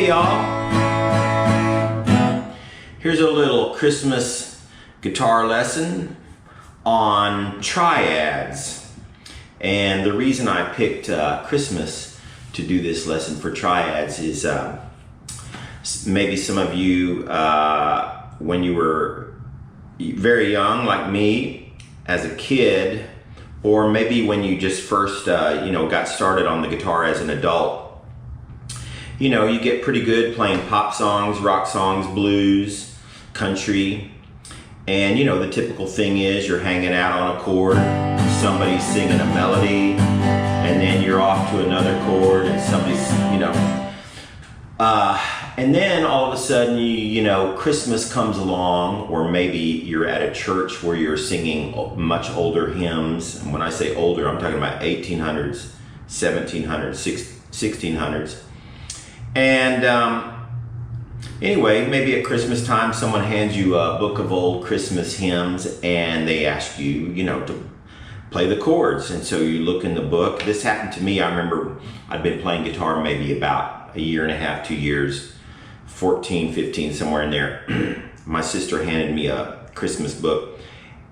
Hey y'all, here's a little Christmas guitar lesson on triads. And the reason I picked Christmas to do this lesson for triads is maybe some of you, when you were very young like me as a kid, or maybe when you just first got started on the guitar as an adult, you get pretty good playing pop songs, rock songs, blues, country, and the typical thing is you're hanging out on a chord, somebody's singing a melody, and then you're off to another chord and somebody's, and then all of a sudden, Christmas comes along, or maybe you're at a church where you're singing much older hymns. And when I say older, I'm talking about 1800s, 1700s, 1600s. And anyway, maybe at Christmas time, someone hands you a book of old Christmas hymns and they ask you, to play the chords. And so you look in the book. This happened to me. I remember I'd been playing guitar maybe about a year and a half, 2 years, 14, 15, somewhere in there. My sister handed me a Christmas book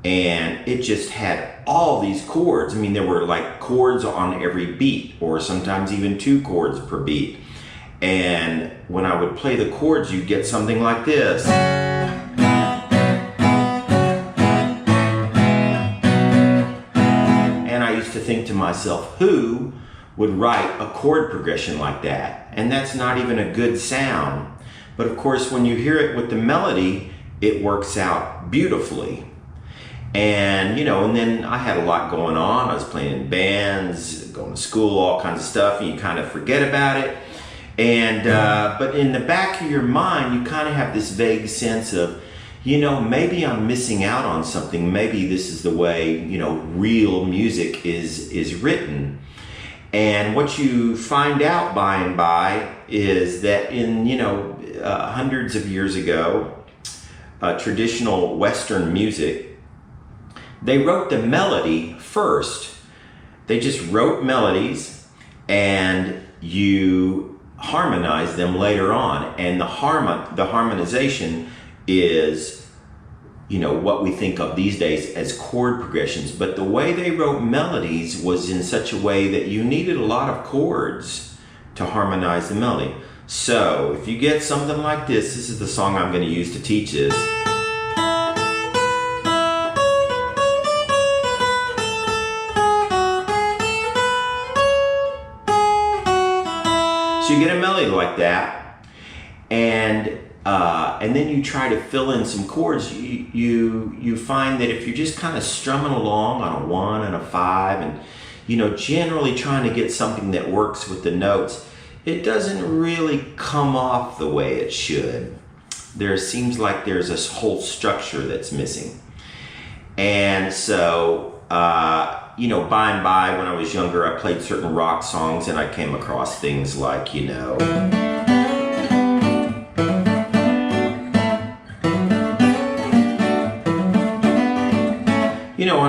and it just had all these chords. I mean, there were like chords on every beat, or sometimes even 2 chords per beat. And when I would play the chords, you'd get something like this. And I used to think to myself, who would write a chord progression like that? And that's not even a good sound. But of course, when you hear it with the melody, it works out beautifully. And, and then I had a lot going on. I was playing in bands, going to school, all kinds of stuff, and you kind of forget about it. And but in the back of your mind, you kind of have this vague sense of, maybe I'm missing out on something. Maybe this is the way, real music is written. And what you find out by and by is that in, hundreds of years ago, traditional Western music, they wrote the melody first. They just wrote melodies and you harmonize them later on, and the harmonization is what we think of these days as chord progressions. But the way they wrote melodies was in such a way that you needed a lot of chords to harmonize the melody. So if you get something like this is the song I'm going to use to teach this. So you get a melody like that, and then you try to fill in some chords. You find that if you're just kind of strumming along on a 1 and a 5, and generally trying to get something that works with the notes, it doesn't really come off the way it should. There seems like there's this whole structure that's missing. And so by and by, when I was younger, I played certain rock songs and I came across things like, and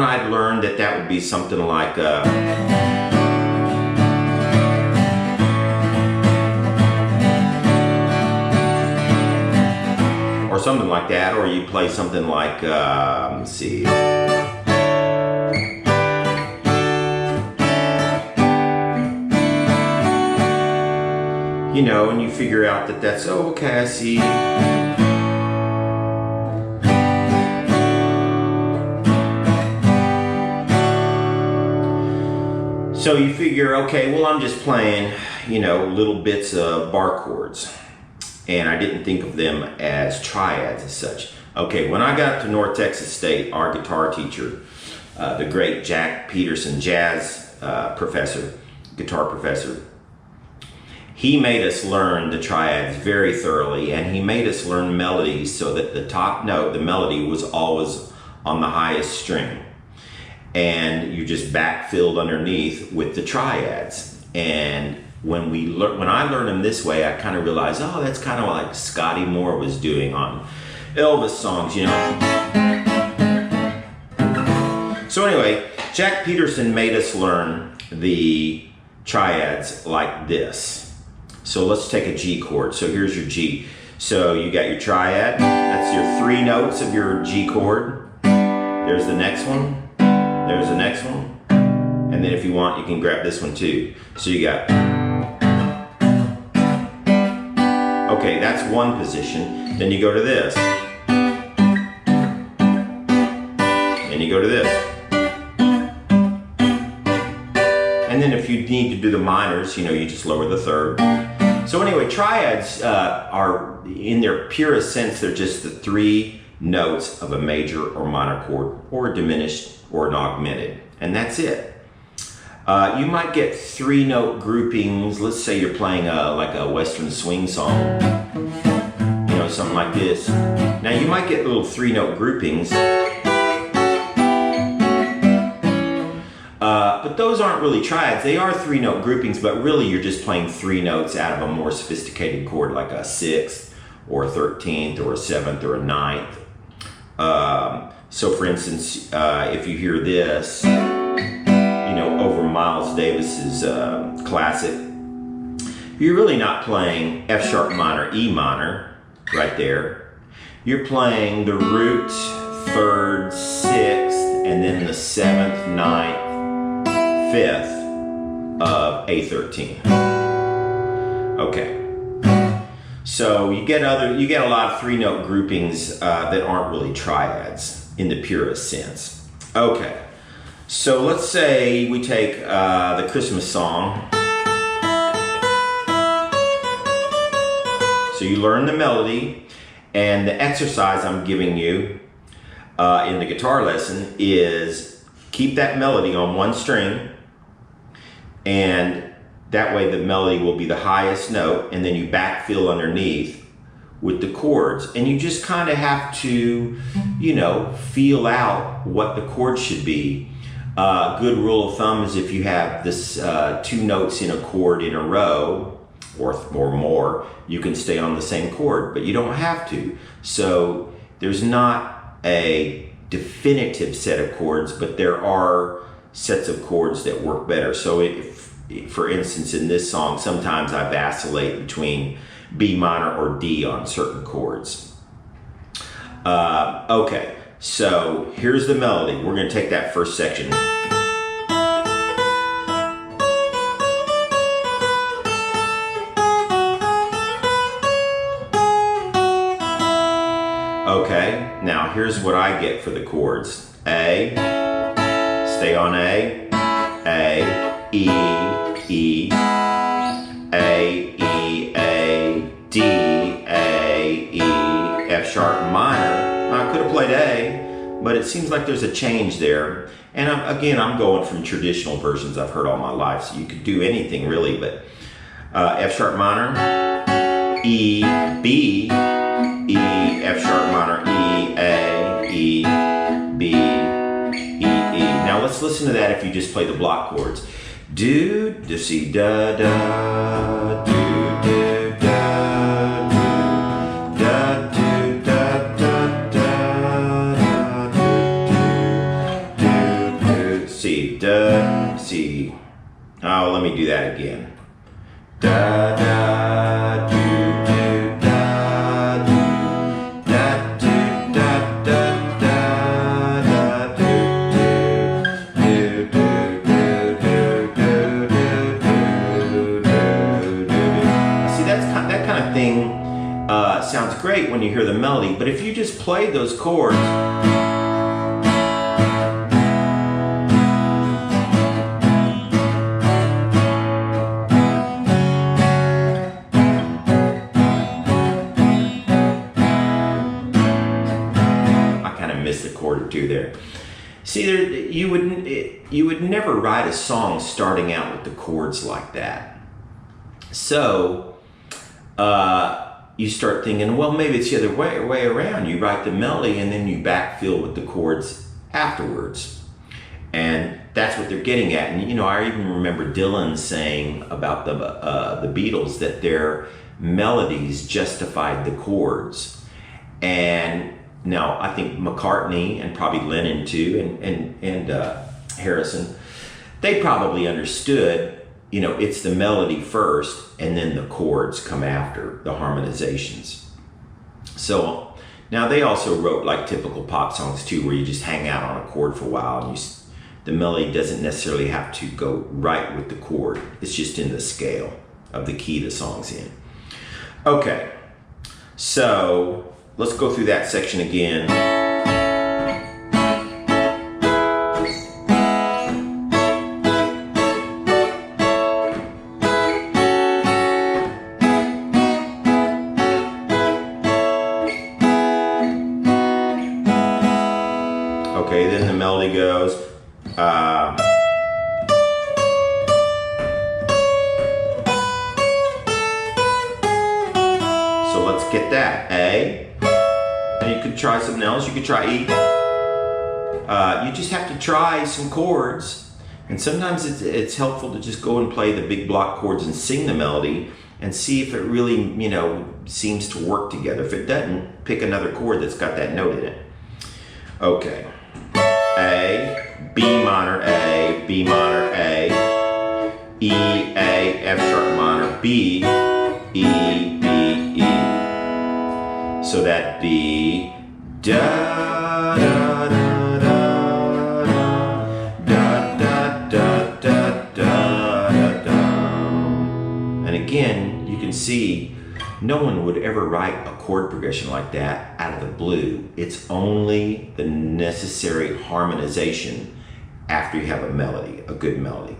I'd learned that would be something like, or something like that, or you play something like, let's see. And you figure out that's, oh, okay, I see. So you figure, okay, well, I'm just playing, little bits of bar chords. And I didn't think of them as triads as such. Okay, when I got to North Texas State, our guitar teacher, the great Jack Peterson, jazz guitar professor, he made us learn the triads very thoroughly, and he made us learn melodies so that the top note, the melody, was always on the highest string. And you just backfilled underneath with the triads. And when I learned them this way, I kind of realized, oh, that's kind of like Scotty Moore was doing on Elvis songs, So anyway, Jack Peterson made us learn the triads like this. So let's take a G chord. So here's your G. So you got your triad. That's your 3 notes of your G chord. There's the next one. There's the next one. And then if you want, you can grab this one too. So you got, okay, that's one position. Then you go to this. And you go to this. And then if you need to do the minors, you just lower the third. So anyway, triads are, in their purest sense, they're just the 3 notes of a major or minor chord, or a diminished or an augmented, and that's it. You might get 3 note groupings. Let's say you're playing like a Western swing song, something like this. Now you might get little 3 note groupings, but those aren't really triads. They are 3 note groupings, but really you're just playing 3 notes out of a more sophisticated chord, like a 6th or a 13th or a 7th or a 9th. So for instance, if you hear this, over Miles Davis's classic, you're really not playing F sharp minor, E minor right there. You're playing the root, 3rd, 6th, and then the 7th, 9th, 5th of A13. Okay. So you get a lot of 3 note groupings that aren't really triads in the purest sense. Okay. So let's say we take the Christmas song. So you learn the melody, and the exercise I'm giving you in the guitar lesson is keep that melody on one string, and that way the melody will be the highest note, and then you backfill underneath with the chords. And you just kind of have to, feel out what the chord should be. Good rule of thumb is if you have this 2 notes in a chord in a row, or more, you can stay on the same chord, but you don't have to. So there's not a definitive set of chords, but there are sets of chords that work better. So if, for instance, in this song, sometimes I vacillate between B minor or D on certain chords. Okay, so here's the melody. We're going to take that first section. Okay, now here's what I get for the chords. A, stay on A, E, E, A, E, A, D, A, E, F sharp minor. I could have played A, but it seems like there's a change there. And I'm going from traditional versions I've heard all my life, so you could do anything really, but F sharp minor, E, B, E, F sharp minor, E, A, E, B, E, E. Now let's listen to that if you just play the block chords. Do, C, da, da, do, do, da, do, da, do, da, da, da, do, C, da, C. Oh, let me do that again. Da, da, do. Sounds great when you hear the melody, but if you just play those chords, I kind of missed a chord or two there. See, you would never write a song starting out with the chords like that. So you start thinking, well, maybe it's the other way around. You write the melody and then you backfill with the chords afterwards. And that's what they're getting at. And I even remember Dylan saying about the Beatles that their melodies justified the chords. And now I think McCartney and probably Lennon too, and Harrison, they probably understood you know, it's the melody first and then the chords come after, the harmonizations. So now they also wrote like typical pop songs too, where you just hang out on a chord for a while and the melody doesn't necessarily have to go right with the chord. It's just in the scale of the key the song's in. Okay, so let's go through that section again. Okay, then the melody goes. So let's get that. A. And you could try something else. You could try E. You just have to try some chords. And sometimes it's helpful to just go and play the big block chords and sing the melody and see if it really, you know, seems to work together. If it doesn't, pick another chord that's got that note in it. Okay. A, B minor, A, B minor, A, E, A, F sharp minor, B, E, B, E. So that B, da, da, da, da, da, da, da, da, da. And again, you can see no one would ever write a chord progression like that out of the blue. It's only the necessary harmonization after you have a melody, a good melody.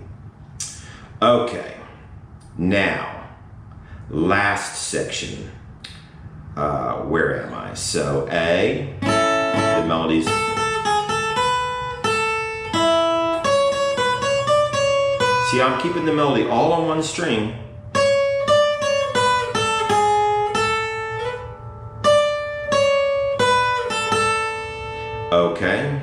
Okay, now, last section. Where am I? So A, the melodies. See, I'm keeping the melody all on one string. Okay.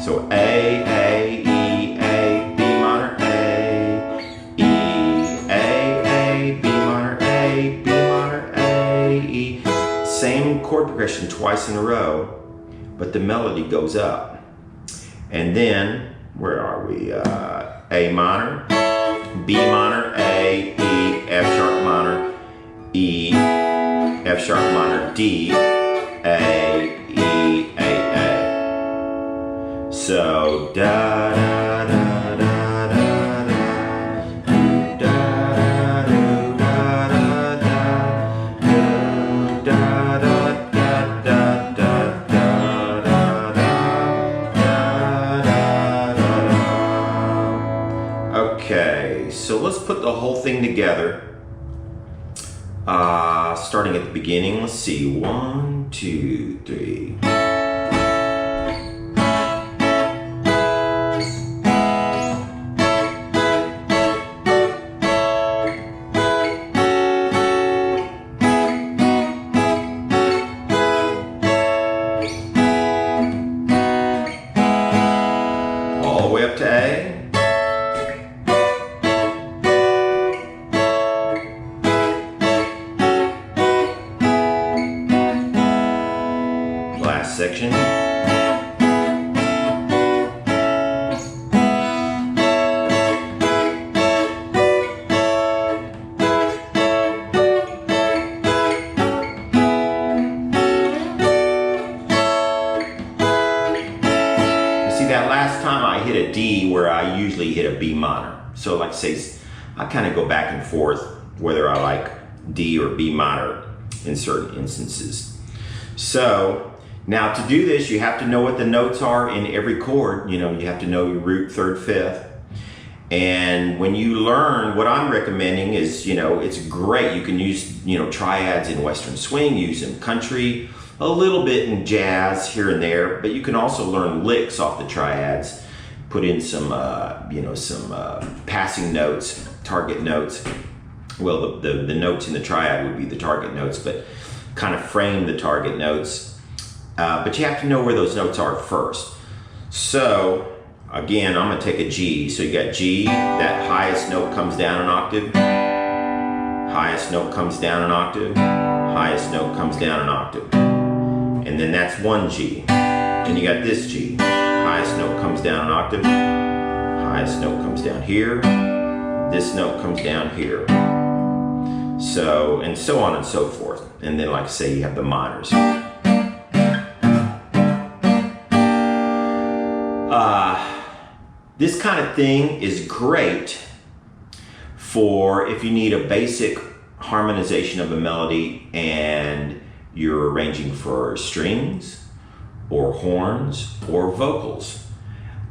So A, E, A, B minor, A, E, A, B minor, A, B minor, A, E. Same chord progression twice in a row, but the melody goes up. And then, where are we? A minor, B minor, A, E, F sharp minor, E, F sharp minor, D, A, E, A, A. So da da da da da da da da da da da da. Okay, so let's put the whole thing together. Starting at the beginning, let's see, 1, 2, 3. All the way up to A. Section. See, that last time I hit a D where I usually hit a B minor. So like say, I kind of go back and forth whether I like D or B minor in certain instances. So now to do this, you have to know what the notes are in every chord. You know, you have to know your root, third, fifth. And when you learn, what I'm recommending is, you know, it's great. You can use, you know, triads in Western swing, use them country, a little bit in jazz here and there, but you can also learn licks off the triads, put in some, you know, some passing notes, target notes. Well, the notes in the triad would be the target notes, but kind of frame the target notes. But you have to know where those notes are first. So again, I'm going to take a G. So you got G, that highest note comes down an octave, highest note comes down an octave, highest note comes down an octave. And then that's one G. Then you got this G, highest note comes down an octave, highest note comes down here. This note comes down here. So, and so on and so forth. And then, like I say, you have the minors. This kind of thing is great for if you need a basic harmonization of a melody and you're arranging for strings or horns or vocals.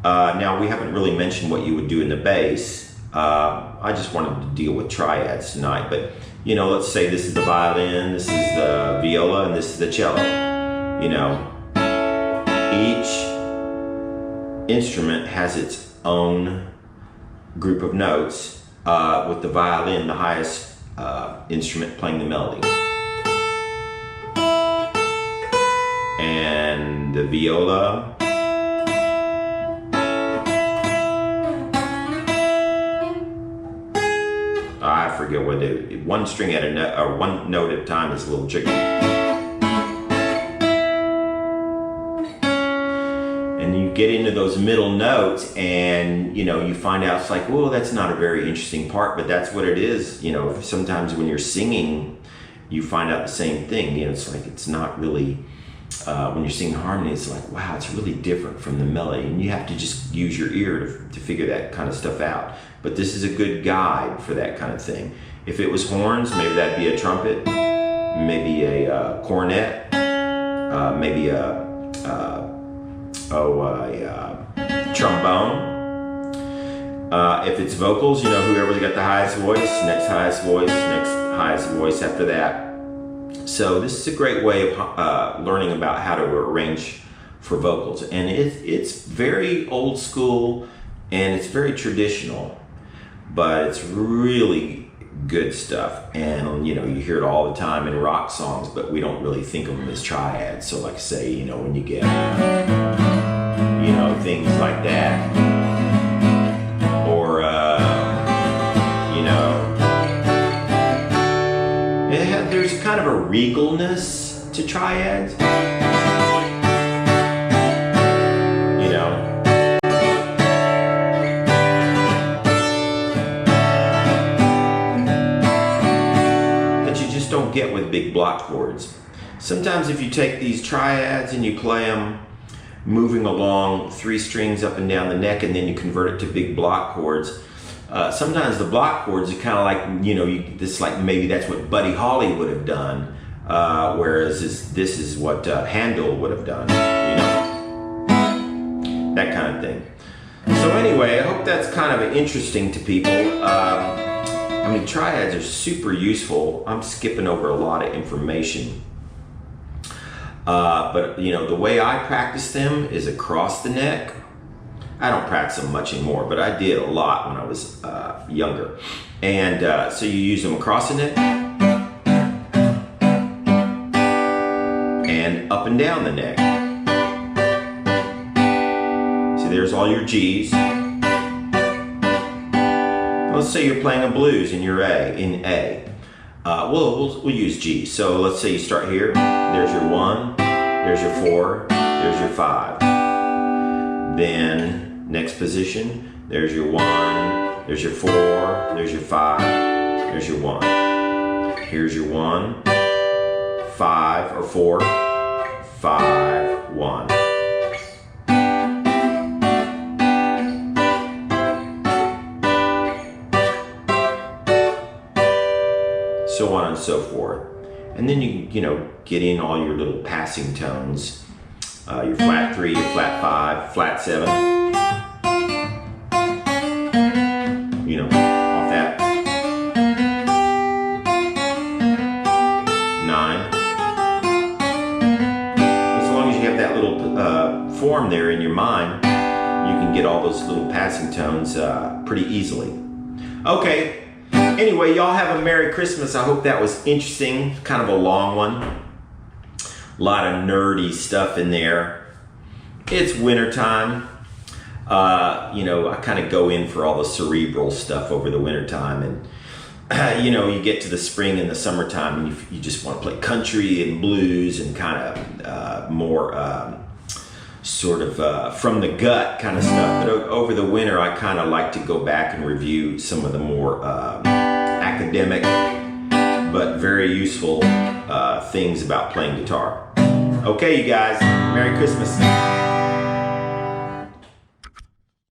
Now, we haven't really mentioned what you would do in the bass. I just wanted to deal with triads tonight, but you know, let's say this is the violin, this is the viola, and this is the cello. You know, each instrument has its own group of notes, with the violin, the highest instrument, playing the melody. And the viola, I forget what one string at a note, or one note at a time is a little tricky. And you get into those middle notes and, you know, you find out it's like, well, that's not a very interesting part, but that's what it is. You know, sometimes when you're singing, you find out the same thing. You know, it's like, it's not really, when you're singing harmony, it's like, wow, it's really different from the melody. And you have to just use your ear to figure that kind of stuff out. But this is a good guide for that kind of thing. If it was horns, maybe that'd be a trumpet, maybe a cornet, maybe a trombone. If it's vocals, you know, whoever's got the highest voice, next highest voice after that. So this is a great way of learning about how to arrange for vocals. And it's very old school and it's very traditional, but it's really good stuff. And you know, you hear it all the time in rock songs, but we don't really think of them as triads. So like say, you know, when you get, you know, things like that, or you know, there's kind of a regalness to triads, you know. Don't get with big block chords. Sometimes if you take these triads and you play them moving along 3 strings up and down the neck, and then you convert it to big block chords, sometimes the block chords are kind of like, you know, this like maybe that's what Buddy Holly would have done, whereas this is what Handel would have done, you know, that kind of thing. So anyway, I hope that's kind of interesting to people. I mean, triads are super useful. I'm skipping over a lot of information. But, you know, the way I practice them is across the neck. I don't practice them much anymore, but I did a lot when I was younger. And so you use them across the neck and up and down the neck. So there's all your G's. Let's say you're playing a blues and you're in A. We'll use G. So let's say you start here. There's your 1, there's your 4, there's your 5. Then next position, there's your 1, there's your 4, there's your 5, there's your 1. Here's your 1, 5 or 4, 5, 1. So on and so forth. And then you know, get in all your little passing tones. Your flat 3, your flat 5, flat 7. You know, off that. 9. As long as you have that little form there in your mind, you can get all those little passing tones pretty easily. Okay. Anyway, y'all have a Merry Christmas. I hope that was interesting. Kind of a long one. A lot of nerdy stuff in there. It's wintertime. You know, I kind of go in for all the cerebral stuff over the wintertime. And, you know, you get to the spring and the summertime and you just want to play country and blues and kind of more sort of from the gut kind of stuff. But over the winter, I kind of like to go back and review some of the more academic but very useful things about playing guitar. Okay, you guys, Merry Christmas.